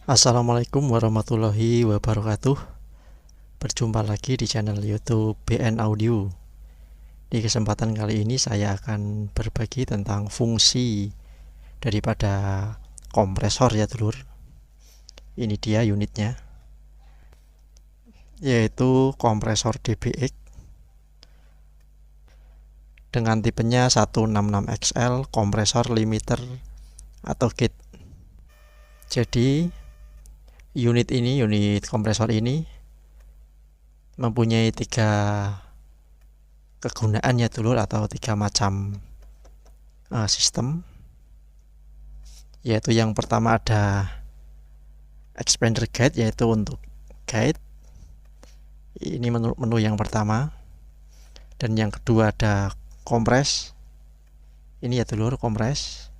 Assalamualaikum warahmatullahi wabarakatuh. Berjumpa lagi di channel YouTube BN Audio. Di kesempatan kali ini saya akan berbagi tentang fungsi daripada kompresor ya dulur. Ini dia unitnya, yaitu kompresor DBX dengan tipenya 166XL kompresor limiter atau gate. Jadi unit kompresor ini mempunyai tiga kegunaan ya dulur, atau tiga macam sistem. Yaitu yang pertama ada expander gate, yaitu untuk gate. Ini menu yang pertama. Dan yang kedua ada kompres. Ini ya dulur, kompres.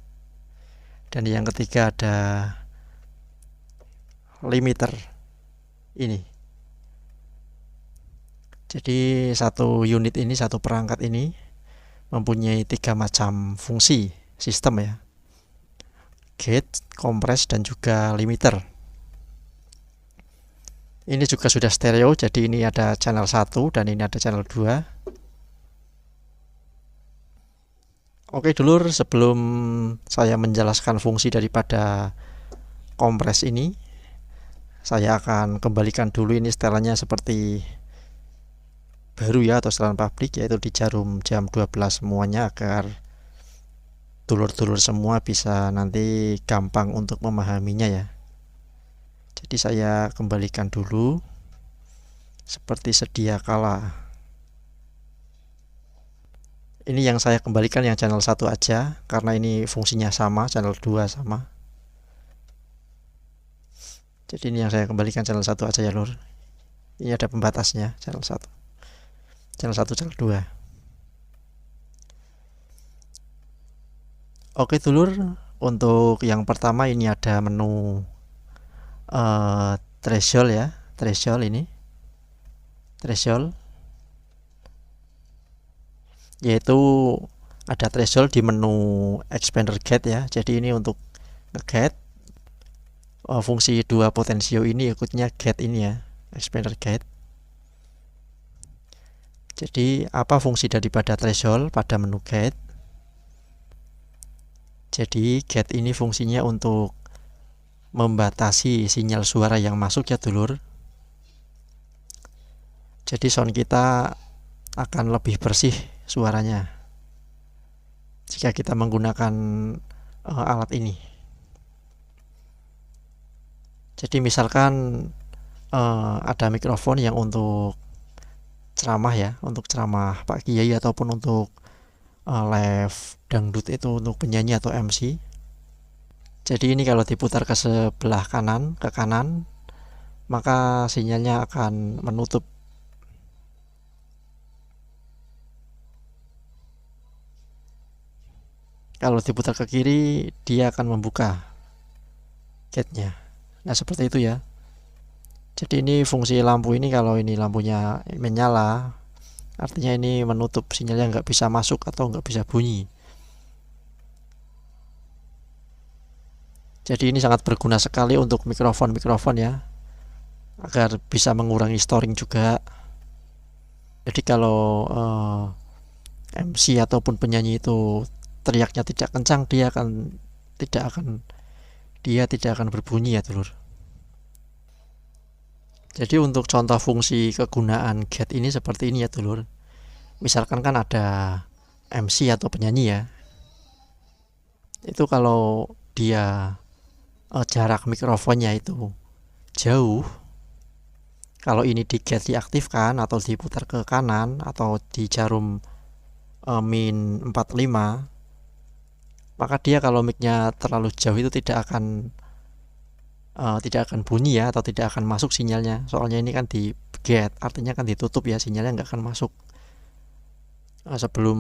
Dan yang ketiga ada limiter. Ini. Jadi satu unit ini, satu perangkat ini mempunyai tiga macam fungsi sistem ya. Gate, kompres, dan juga limiter. Ini juga sudah stereo, jadi ini ada channel 1 dan ini ada channel 2. Oke dulur, sebelum saya menjelaskan fungsi daripada kompres ini, saya akan kembalikan dulu ini setelannya seperti baru ya, atau setelan pabrik, yaitu di jarum jam 12 semuanya, agar dulur-dulur semua bisa nanti gampang untuk memahaminya ya. Jadi saya kembalikan dulu seperti sedia kala. Ini yang saya kembalikan yang channel 1 aja, karena ini fungsinya sama, channel 2 sama. Jadi ini yang saya kembalikan channel 1 aja ya lur. Ini ada pembatasnya, channel 1. Channel 1, channel 2. Oke dulur, untuk yang pertama ini ada menu threshold ya. Threshold ini. Threshold. Yaitu ada threshold di menu expander gate ya. Jadi ini untuk nge-gate. Fungsi dua potensio ini ikutnya gate ini ya, expander gate. Jadi apa fungsi daripada threshold pada menu gate? Jadi gate ini fungsinya untuk membatasi sinyal suara yang masuk ya dulur. Jadi sound kita akan lebih bersih suaranya jika kita menggunakan alat ini. Jadi misalkan ada mikrofon yang untuk ceramah ya, untuk ceramah Pak Kiai ataupun untuk live dangdut, itu untuk penyanyi atau MC. Jadi ini kalau diputar ke sebelah kanan, ke kanan, maka sinyalnya akan menutup. Kalau diputar ke kiri, dia akan membuka gate-nya. Nah seperti itu ya. Jadi ini fungsi lampu ini, kalau ini lampunya menyala, artinya ini menutup, sinyalnya nggak bisa masuk atau nggak bisa bunyi. Jadi ini sangat berguna sekali untuk mikrofon ya, agar bisa mengurangi storing juga. Jadi kalau MC ataupun penyanyi itu teriaknya tidak kencang, dia tidak akan berbunyi ya dulur. Jadi untuk contoh fungsi kegunaan gate ini seperti ini ya dulur. Misalkan kan ada MC atau penyanyi ya. Itu kalau dia jarak mikrofonnya itu jauh, kalau ini di gate diaktifkan atau diputar ke kanan atau di jarum min 45, maka dia kalau micnya terlalu jauh itu tidak akan bunyi ya, atau tidak akan masuk sinyalnya. Soalnya ini kan di gate, artinya kan ditutup ya, sinyalnya nggak akan masuk sebelum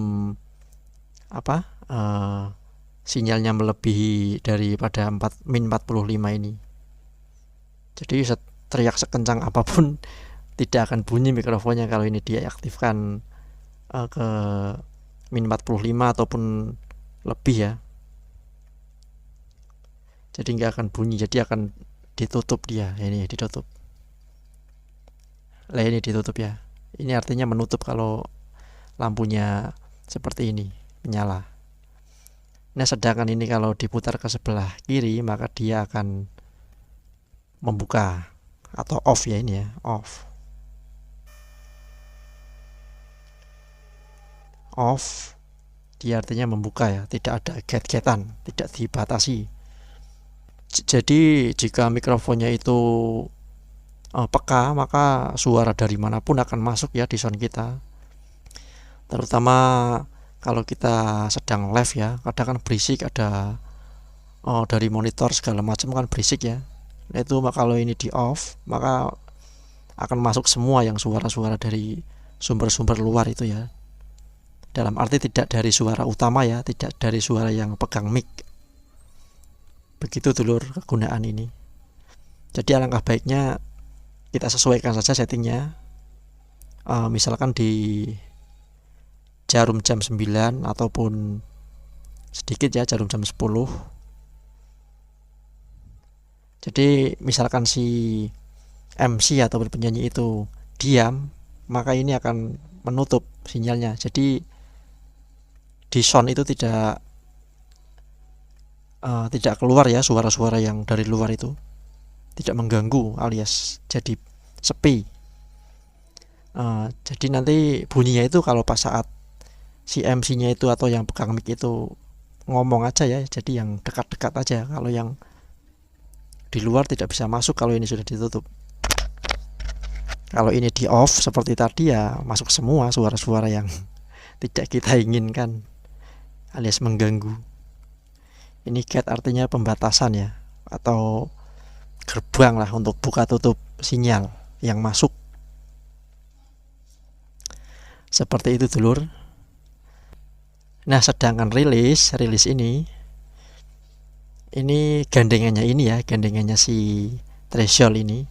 sinyalnya melebihi daripada min 45 ini. Jadi teriak sekencang apapun tidak akan bunyi mikrofonnya kalau ini dia aktifkan ke min 45 ataupun lebih ya. Jadi nggak akan bunyi, jadi akan ditutup, dia ini ditutup. Lah ini ditutup ya, ini artinya menutup kalau lampunya seperti ini menyala. Nah sedangkan ini kalau diputar ke sebelah kiri maka dia akan membuka atau off ya, ini ya off. Off dia artinya membuka ya, tidak ada gate-gatean, tidak dibatasi. Jadi jika mikrofonnya itu peka, maka suara dari manapun akan masuk ya di sound kita. Terutama kalau kita sedang live ya, kadang kan berisik, ada dari monitor segala macam kan berisik ya. Nah itu kalau ini di off maka akan masuk semua yang suara-suara dari sumber-sumber luar itu ya. Dalam arti tidak dari suara utama ya, tidak dari suara yang pegang mic. Begitu dulur kegunaan ini. Jadi alangkah baiknya kita sesuaikan saja settingnya. Misalkan di jarum jam 9 ataupun sedikit ya jarum jam 10. Jadi misalkan si MC ataupun penyanyi itu diam, maka ini akan menutup sinyalnya. Jadi di sound itu tidak keluar ya suara-suara yang dari luar itu, tidak mengganggu alias jadi sepi. Jadi nanti bunyinya itu kalau pas saat si MC-nya itu atau yang pegang mic itu ngomong aja ya, jadi yang dekat-dekat aja. Kalau yang di luar tidak bisa masuk kalau ini sudah ditutup. Kalau ini di off seperti tadi ya masuk semua suara-suara yang tidak kita inginkan alias mengganggu. Ini gate artinya pembatasan ya, atau gerbang lah untuk buka tutup sinyal yang masuk. Seperti itu dulur. Nah sedangkan rilis ini gandengannya ini ya, gandengannya si threshold ini.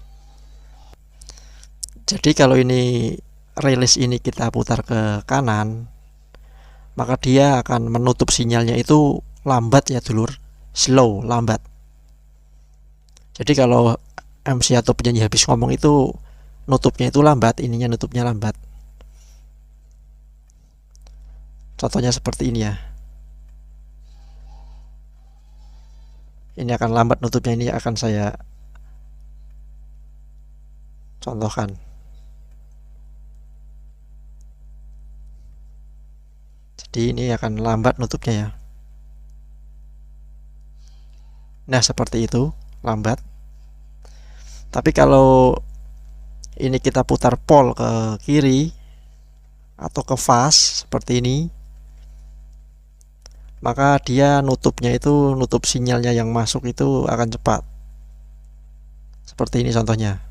Jadi kalau ini rilis ini kita putar ke kanan, maka dia akan menutup sinyalnya itu lambat ya dulur, slow, lambat. Jadi kalau MC atau penyanyi habis ngomong itu nutupnya itu lambat, ininya nutupnya lambat. Contohnya seperti ini ya. Ini akan lambat nutupnya, ini akan saya contohkan. Jadi ini akan lambat nutupnya ya. Nah seperti itu, lambat. Tapi kalau ini kita putar pol ke kiri atau ke fast seperti ini, maka dia nutupnya itu, nutup sinyalnya yang masuk itu akan cepat. Seperti ini contohnya.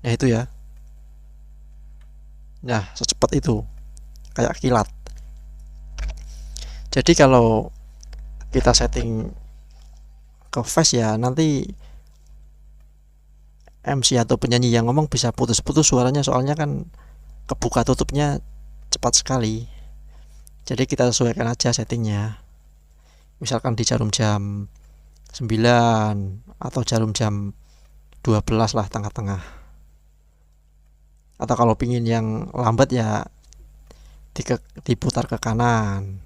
Nah itu ya. Nah secepat itu, kayak kilat. Jadi kalau kita setting ke fast ya, nanti MC atau penyanyi yang ngomong bisa putus-putus suaranya, soalnya kan kebuka tutupnya cepat sekali. Jadi kita sesuaikan aja settingnya. Misalkan di jarum jam 9 atau jarum jam 12 lah, tengah-tengah. Atau kalau pingin yang lambat ya diputar ke kanan.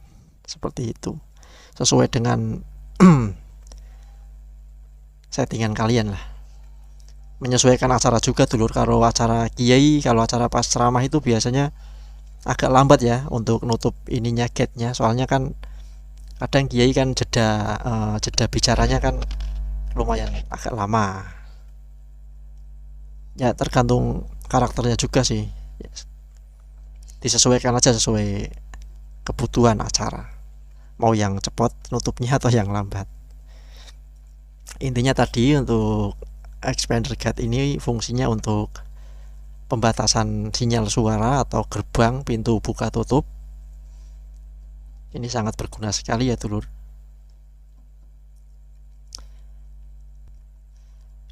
Seperti itu. Sesuai dengan settingan kalian lah. Menyesuaikan acara juga dulur. Kalau acara kiai, kalau acara pas ceramah itu biasanya agak lambat ya untuk nutup ininya, gate-nya. Soalnya kan kadang kiai kan jeda bicaranya kan lumayan agak lama. Ya tergantung karakternya juga sih. Disesuaikan aja sesuai kebutuhan acara. Mau yang cepat nutupnya atau yang lambat. Intinya tadi untuk expander gate ini fungsinya untuk pembatasan sinyal suara atau gerbang pintu buka tutup. Ini sangat berguna sekali ya dulur.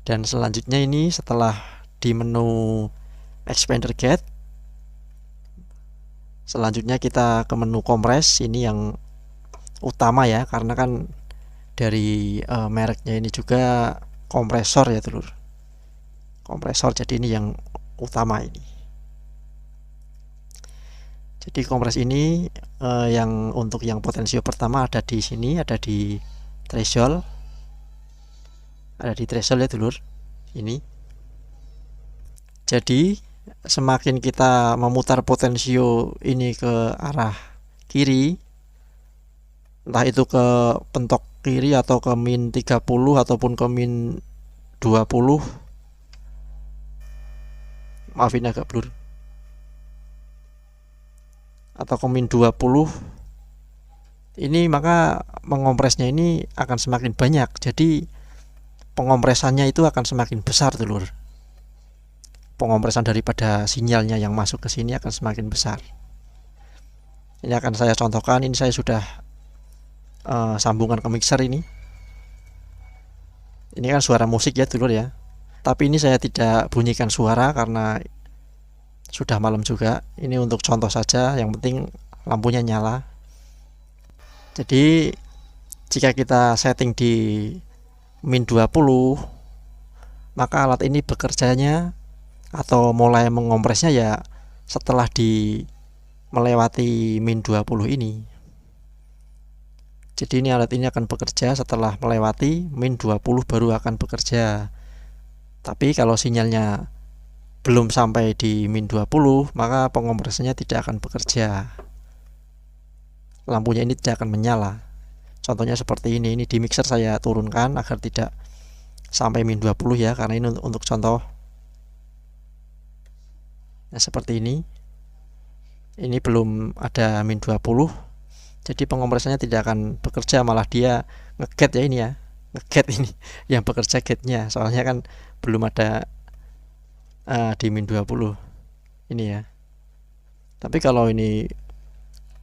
Dan selanjutnya ini setelah di menu expander gate, selanjutnya kita ke menu kompres. Ini yang utama ya, karena kan dari mereknya ini juga kompresor ya dulur, kompresor. Jadi ini yang utama ini. Jadi kompres ini yang untuk yang potensio pertama ada di sini, ada di threshold, ya dulur ini. Jadi semakin kita memutar potensio ini ke arah kiri, entah itu ke pentok kiri atau ke min 30 ataupun ke min 20, maafin agak blur, atau ke min 20, ini maka mengompresnya ini akan semakin banyak. Jadi pengompresannya itu akan semakin besar dulur. Pengompresan daripada sinyalnya yang masuk ke sini akan semakin besar. Ini akan saya contohkan. Ini saya sudah sambungan ke mixer ini. Ini kan suara musik ya dulur ya. Tapi ini saya tidak bunyikan suara karena sudah malam juga. Ini untuk contoh saja, yang penting lampunya nyala. Jadi jika kita setting di min 20, maka alat ini bekerjanya atau mulai mengompresnya ya setelah melewati min 20 ini. Jadi ini alat ini akan bekerja setelah melewati min 20 baru akan bekerja. Tapi kalau sinyalnya belum sampai di min 20, maka pengompresnya tidak akan bekerja. Lampunya ini tidak akan menyala. Contohnya seperti ini di mixer saya turunkan agar tidak sampai min 20 ya, karena ini untuk contoh. Nah, seperti ini. Ini belum ada min 20. Jadi pengompresannya tidak akan bekerja, malah dia nge-get ya ini ya. Nge-get ini yang bekerja getnya. Soalnya kan belum ada di min 20 ini ya. Tapi kalau ini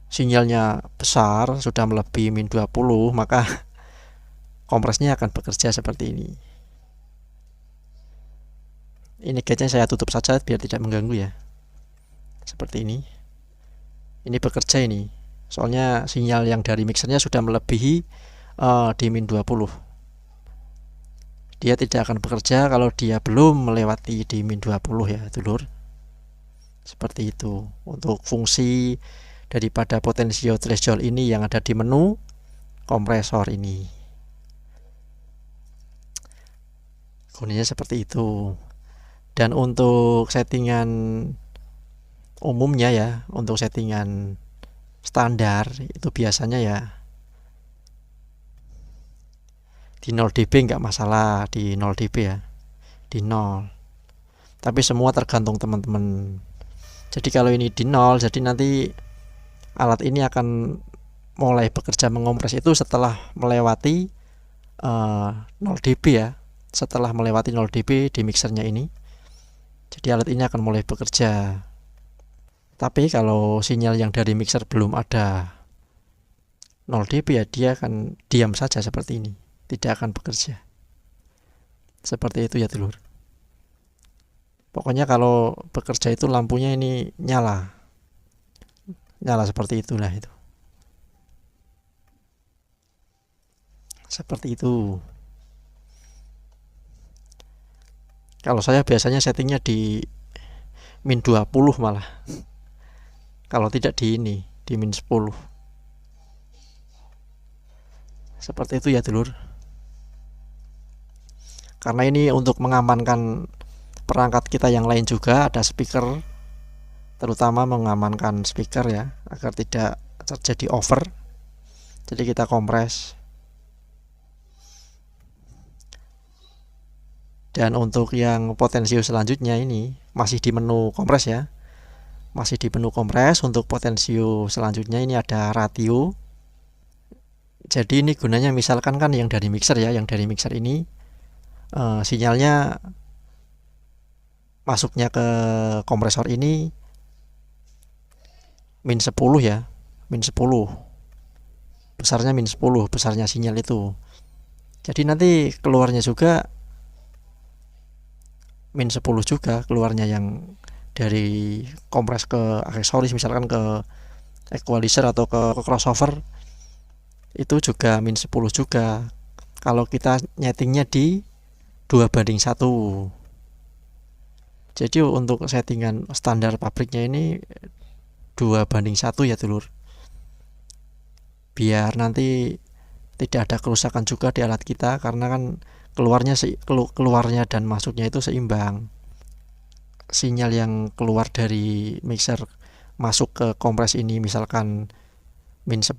sinyalnya besar, sudah melebihi min 20, maka kompresnya akan bekerja seperti ini. Ini getnya saya tutup saja biar tidak mengganggu ya. Seperti ini. Ini bekerja ini. Soalnya sinyal yang dari mixernya sudah melebihi di min 20. Dia tidak akan bekerja kalau dia belum melewati di min 20 ya dulur. Seperti itu untuk fungsi daripada potensio threshold ini yang ada di menu kompresor ini. Gunanya seperti itu. Dan untuk settingan umumnya ya, untuk settingan standar itu biasanya ya di 0 dB nggak masalah, di 0 dB ya, di 0. Tapi semua tergantung teman-teman. Jadi kalau ini di 0, jadi nanti alat ini akan mulai bekerja mengompres itu setelah melewati 0 dB ya, setelah melewati 0 dB di mixernya ini. Jadi alat ini akan mulai bekerja. Tapi kalau sinyal yang dari mixer belum ada 0 dB ya, dia akan diam saja seperti ini, tidak akan bekerja. Seperti itu ya dulur. Pokoknya kalau bekerja itu lampunya ini nyala seperti itulah itu. Seperti itu. Kalau saya biasanya settingnya di min 20 malah. Kalau tidak di min 10. Seperti itu ya dulur. Karena ini untuk mengamankan perangkat kita yang lain juga, ada speaker, terutama mengamankan speaker ya, agar tidak terjadi over. Jadi kita kompres. Dan untuk yang potensio selanjutnya ini masih di menu kompres ya. Masih di menu kompres. Untuk potensio selanjutnya ini ada ratio. Jadi ini gunanya misalkan kan yang dari mixer ya, yang dari mixer ini sinyalnya masuknya ke kompresor ini min 10 ya, min 10. Besarnya min 10, besarnya sinyal itu. Jadi nanti keluarnya juga min 10 juga, keluarnya yang dari kompres ke aksesoris, misalkan ke equalizer atau ke crossover, itu juga min 10 juga. Kalau kita nyetingnya di 2:1. Jadi untuk settingan standar pabriknya ini 2:1 ya dulur, biar nanti tidak ada kerusakan juga di alat kita, karena kan keluarnya dan masuknya itu seimbang. Sinyal yang keluar dari mixer masuk ke kompres ini misalkan -10,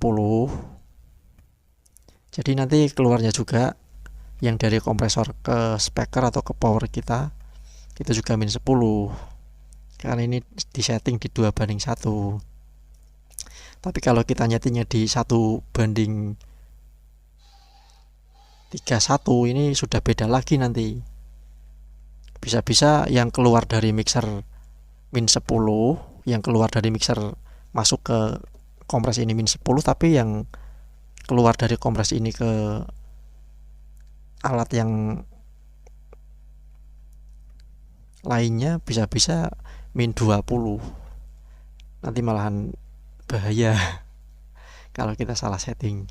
jadi nanti keluarnya juga yang dari kompresor ke speaker atau ke power kita itu juga -10, karena ini disetting di 2:1. Tapi kalau kita nyetingnya di 1:31 ini sudah beda lagi nanti. Bisa-bisa yang keluar dari mixer -10, yang keluar dari mixer masuk ke kompres ini -10, tapi yang keluar dari kompres ini ke alat yang lainnya bisa-bisa -20. Nanti malahan bahaya kalau kita salah setting.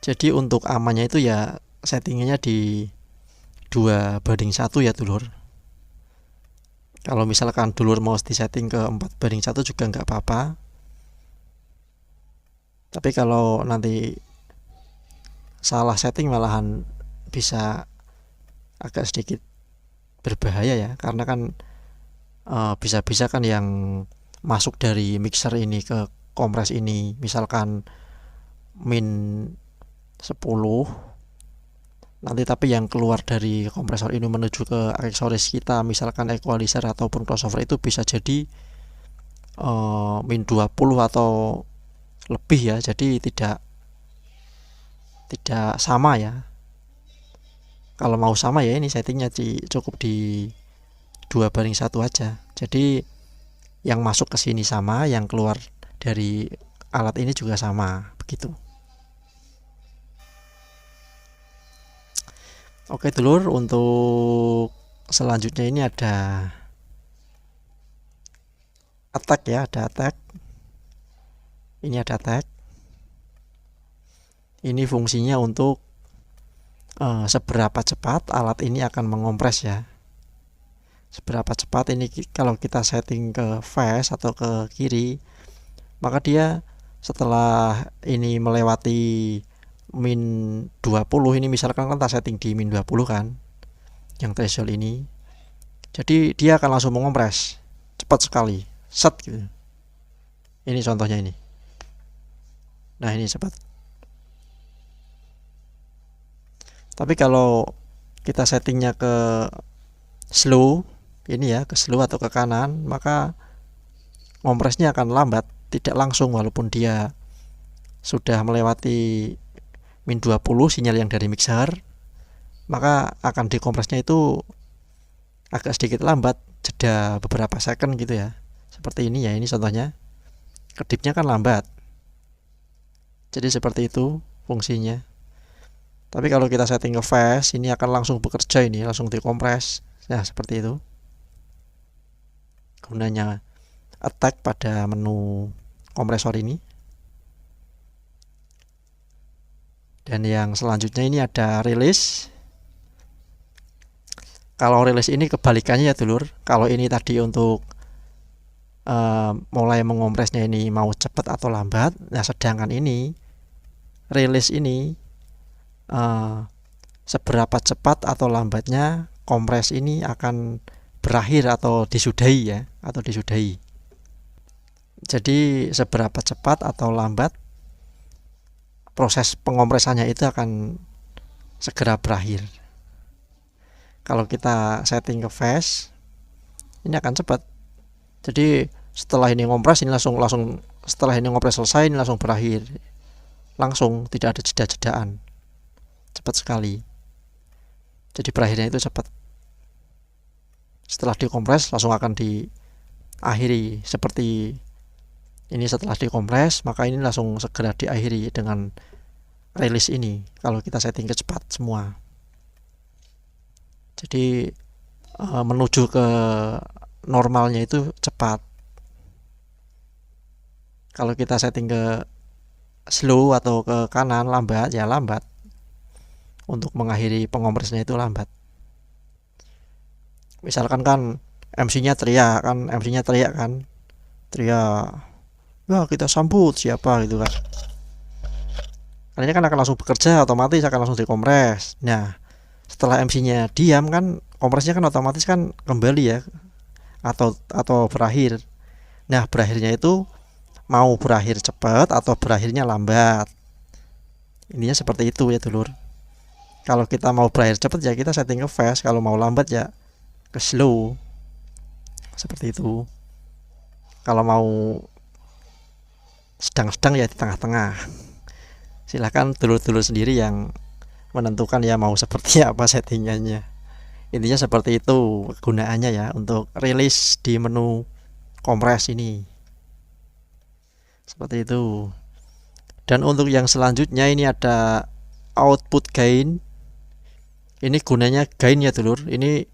Jadi untuk amannya itu ya settingnya di 2:1 ya dulur. Kalau misalkan dulur mau disetting ke 4:1 juga nggak apa-apa. Tapi kalau nanti salah setting malahan bisa agak sedikit berbahaya ya, karena kan bisa-bisa kan yang masuk dari mixer ini ke kompres ini misalkan -10, nanti tapi yang keluar dari kompresor ini menuju ke aksesoris kita misalkan equalizer ataupun crossover itu bisa jadi -20 atau lebih ya, jadi tidak sama ya. Kalau mau sama ya ini settingnya cukup di 2:1 aja. Jadi yang masuk ke sini sama, yang keluar dari alat ini juga sama, begitu. Oke dulur, untuk selanjutnya ini ada attack ya, ada attack. Ini ada attack. Ini fungsinya untuk seberapa cepat alat ini akan mengompres ya. Seberapa cepat ini kalau kita setting ke fast atau ke kiri, maka dia setelah ini melewati -20 ini misalkan kan kita setting di -20 kan, yang threshold ini, jadi dia akan langsung mengompres cepat sekali, set gitu. Ini contohnya ini. Nah ini cepat. Tapi kalau kita settingnya ke slow ini ya, ke slow atau ke kanan, maka kompresnya akan lambat, tidak langsung walaupun dia sudah melewati -20 sinyal yang dari mixer, maka akan dikompresnya itu agak sedikit lambat, jeda beberapa second gitu ya. Seperti ini ya, ini contohnya. Kedipnya kan lambat. Jadi seperti itu fungsinya. Tapi kalau kita setting ke fast, ini akan langsung bekerja, ini langsung dikompres. Ya seperti itu gunanya attack pada menu kompresor ini. Dan yang selanjutnya ini ada release. Kalau release ini kebalikannya ya dulur. Kalau ini tadi untuk mulai mengompresnya ini mau cepat atau lambat, nah sedangkan ini release ini seberapa cepat atau lambatnya kompres ini akan berakhir atau disudahi ya, atau disudahi. Jadi seberapa cepat atau lambat proses pengompresannya itu akan segera berakhir. Kalau kita setting ke fast, ini akan cepat. Jadi setelah ini ngompres, ini langsung setelah ini ngompres selesai, ini langsung berakhir. Langsung, tidak ada jeda-jedaan. Cepat sekali. Jadi berakhirnya itu cepat. Setelah dikompres langsung akan diakhiri seperti ini. Setelah dikompres maka ini langsung segera diakhiri dengan release ini kalau kita setting ke cepat semua. Jadi menuju ke normalnya itu cepat. Kalau kita setting ke slow atau ke kanan lambat ya lambat. untuk mengakhiri pengompresnya itu lambat. Misalkan kan MC-nya teriak kan, teriak, ya kita sambut siapa gitu kan. Karena kan akan langsung bekerja, otomatis akan langsung dikompres. Nah, setelah MC-nya diam kan, kompresnya kan otomatis kan kembali ya, atau berakhir. Nah, berakhirnya itu mau berakhir cepat atau berakhirnya lambat. Intinya seperti itu ya dulur. Kalau kita mau berakhir cepat ya kita setting ke fast, kalau mau lambat ya ke slow. Seperti itu. Kalau mau sedang-sedang ya di tengah-tengah. Silahkan dulur-dulur sendiri yang menentukan ya mau seperti apa settingannya. Intinya seperti itu kegunaannya ya untuk rilis di menu kompres ini. Seperti itu. Dan untuk yang selanjutnya ini ada output gain. Ini gunanya gain ya dulur. Ini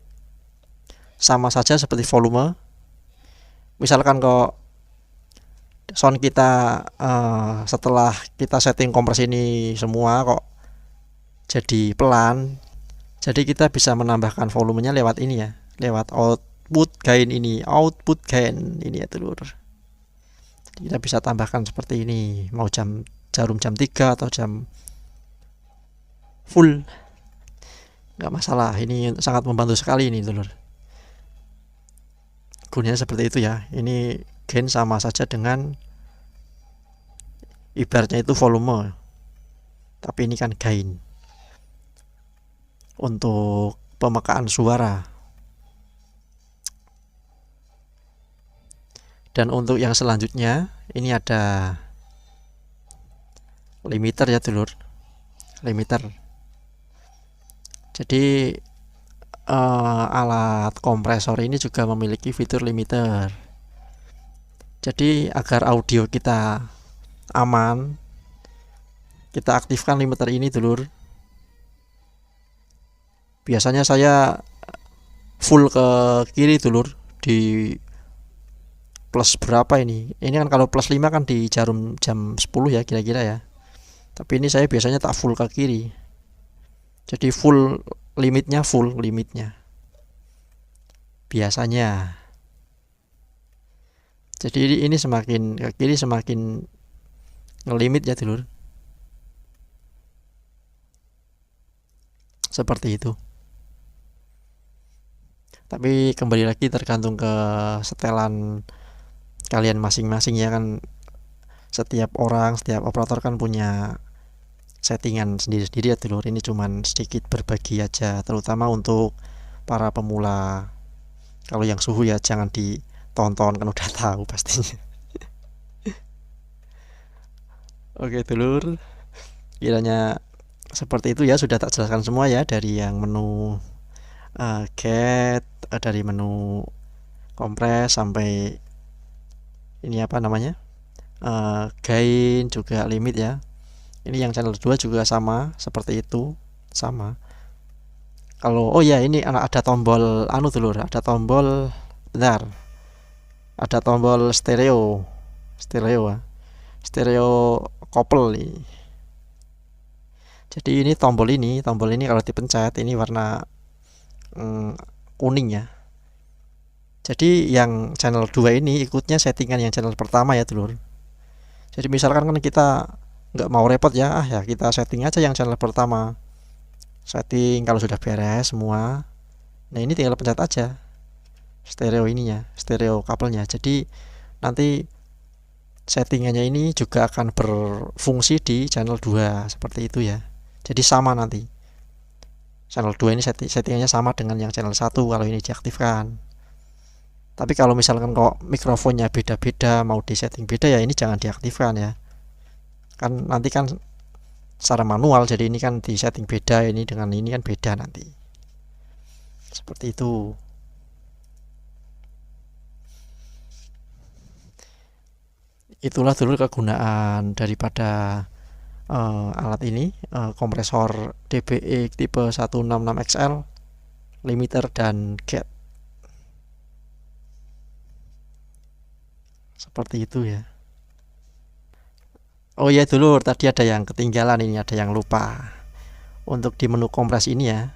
sama saja seperti volume. Misalkan kok sound kita setelah kita setting kompres ini semua kok jadi pelan, jadi kita bisa menambahkan volumenya lewat ini ya, lewat output gain ini ya dulur. Jadi kita bisa tambahkan seperti ini, mau jarum jam 3 atau jam full nggak masalah. Ini sangat membantu sekali ini dulur. Gunanya seperti itu ya. Ini gain sama saja dengan ibaratnya itu volume, tapi ini kan gain untuk pemekaan suara. Dan untuk yang selanjutnya ini ada limiter ya dulur, limiter. Jadi alat kompresor ini juga memiliki fitur limiter. Jadi agar audio kita aman, kita aktifkan limiter ini dulur. Biasanya saya full ke kiri dulur, di plus berapa ini kan kalau plus 5 kan di jarum jam 10 ya kira-kira ya, tapi ini saya biasanya tak full ke kiri, jadi full limitnya biasanya. Jadi ini semakin ke kiri semakin ngelimit ya dulur. Seperti itu. Tapi kembali lagi tergantung ke setelan kalian masing-masing ya kan. Setiap orang, setiap operator kan punya settingan sendiri-sendiri ya dulur. Ini cuman sedikit berbagi aja, terutama untuk para pemula. Kalau yang suhu ya jangan ditonton, kan udah tahu pastinya. Oke dulur, kiranya seperti itu ya, sudah tak jelaskan semua ya, dari yang menu get, dari menu kompres sampai ini apa namanya, gain juga limit ya. Ini yang channel 2 juga sama seperti itu, sama. Kalau oh ya ini ada tombol anu dulur, ada tombol bentar, ada tombol stereo couple nih. Jadi ini tombol ini kalau dipencet ini warna kuning ya. Jadi yang channel 2 ini ikutnya settingan yang channel pertama ya dulur. Jadi misalkan kan kita nggak mau repot ya, ya kita setting aja yang channel pertama. Setting kalau sudah beres semua. Nah ini tinggal pencet aja stereo ininya, stereo couple-nya. Jadi nanti settingannya ini juga akan berfungsi di channel 2 seperti itu ya. Jadi sama nanti. Channel 2 ini settingannya sama dengan yang channel 1 kalau ini diaktifkan. Tapi kalau misalkan kok mikrofonnya beda-beda, mau disetting beda ya ini jangan diaktifkan ya. Kan nanti kan secara manual, jadi ini kan disetting beda, ini dengan ini kan beda nanti. Seperti itu. Itulah dulu kegunaan daripada alat ini, kompresor DBE tipe 166XL, limiter dan gate. Seperti itu ya. Oh ya dulur, tadi ada yang ketinggalan, ini ada yang lupa. untuk di menu kompres ini ya,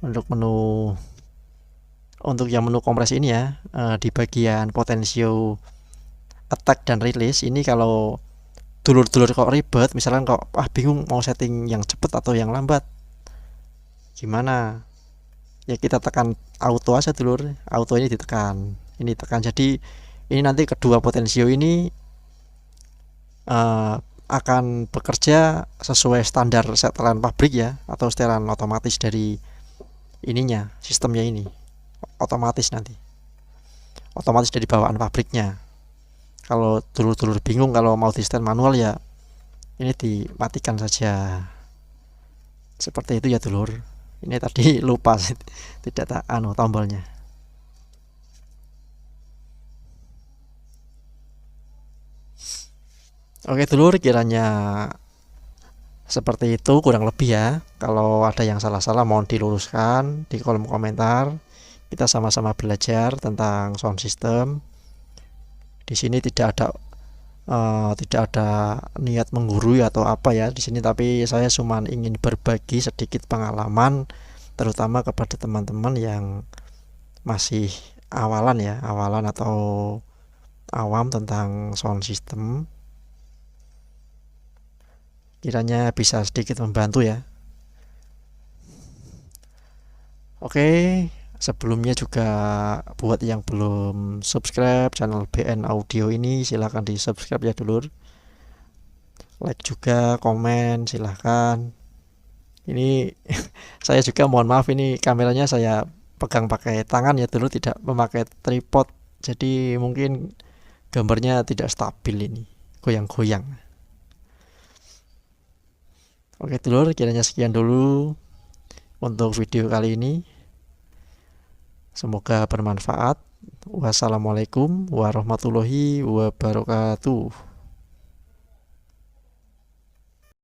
untuk yang menu kompres ini ya, di bagian potensio attack dan release ini, kalau dulur-dulur kok ribet, misalkan kok bingung mau setting yang cepet atau yang lambat, gimana ya, kita tekan auto aja dulur, auto ini ditekan, ini tekan, jadi ini nanti kedua potensio ini akan bekerja sesuai standar setelan pabrik ya, atau setelan otomatis dari ininya, sistemnya ini otomatis, nanti otomatis dari bawaan pabriknya. Kalau dulur-dulur bingung kalau mau di setel manual ya, ini dimatikan saja, seperti itu ya dulur. Ini tadi lupa tidak tak tombolnya. Oke dulur, kiranya seperti itu kurang lebih ya. Kalau ada yang salah-salah mohon diluruskan di kolom komentar. Kita sama-sama belajar tentang sound system. Di sini tidak ada niat menggurui atau apa ya di sini, tapi saya cuma ingin berbagi sedikit pengalaman, terutama kepada teman-teman yang masih awalan atau awam tentang sound system. Kiranya bisa sedikit membantu ya. Oke, sebelumnya juga buat yang belum subscribe channel BN Audio ini, silahkan di subscribe ya dulur. Like juga, komen silahkan. Ini saya juga mohon maaf, ini kameranya saya pegang pakai tangan ya dulur, tidak memakai tripod, jadi mungkin gambarnya tidak stabil, ini goyang-goyang. Oke dulur, kiranya sekian dulu untuk video kali ini. Semoga bermanfaat. Wassalamualaikum warahmatullahi wabarakatuh.